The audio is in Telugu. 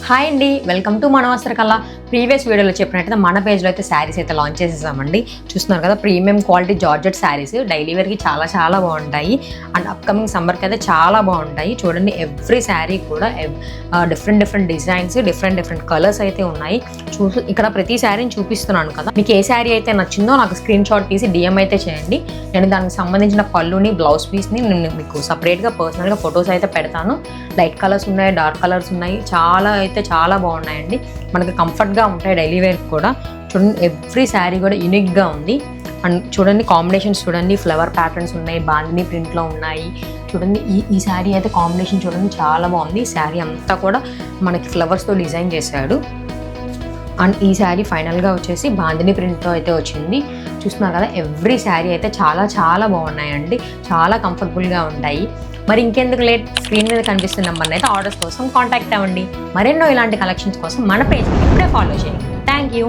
హాయ్ అండి, వెల్కమ్ టు మన వస్త్రకళ. ప్రీవియస్ వీడియోలో చెప్పినట్టయితే మన పేజ్లో అయితే శారీస్ అయితే లాంచ్ చేసేసామండి. చూస్తున్నారు కదా, premium quality georgette saris daily వేర్కి చాలా బాగుంటాయి. అండ్ అప్కమింగ్ సమ్మర్కి అయితే చాలా బాగుంటాయి. చూడండి, ఎవ్రీ శారీ కూడా డిఫరెంట్ డిజైన్స్, డిఫరెంట్ కలర్స్ అయితే ఉన్నాయి. ఇక్కడ ప్రతి శారీని చూపిస్తున్నాను కదా. మీకు ఏ శారీ అయితే నచ్చిందో నాకు స్క్రీన్ షాట్ తీసి డిఎం అయితే చేయండి. నేను దానికి సంబంధించిన పళ్ళుని, బ్లౌజ్ పీస్ని నేను మీకు సపరేట్గా పర్సనల్గా ఫొటోస్ అయితే పెడతాను. లైట్ కలర్స్ ఉన్నాయి, డార్క్ కలర్స్ ఉన్నాయి, చాలా బాగున్నాయండి. మనకి కంఫర్ట్గా ఉంటాయి డైలీ వేర్ కూడా. చూడండి, ఎవ్రీ శారీ కూడా యూనిక్గా ఉంది. అండ్ చూడండి, కాంబినేషన్స్ చూడండి, ఫ్లవర్ ప్యాటర్న్స్ ఉన్నాయి, బాందిని ప్రింట్లో ఉన్నాయి. చూడండి, ఈ శారీ అయితే కాంబినేషన్ చూడండి చాలా బాగుంది. ఈ శారీ అంతా కూడా మనకి ఫ్లవర్స్తో డిజైన్ చేశాడు. అండ్ ఈ శారీ ఫైనల్గా వచ్చేసి బాందిని ప్రింట్తో అయితే వచ్చింది. చూస్తున్నారు కదా, ఎవ్రీ శారీ అయితే చాలా బాగున్నాయండి. చాలా కంఫర్టబుల్గా ఉంటాయి. మరి ఇంకెందుకు లేట్, స్క్రీన్ మీద కనిపిస్తున్న నెంబర్ని అయితే ఆర్డర్స్ కోసం కాంటాక్ట్ అవ్వండి. మరెన్నో ఇలాంటి కలెక్షన్స్ కోసం మన పేజ్ ఇప్పుడే ఫాలో చేయండి. Thank you.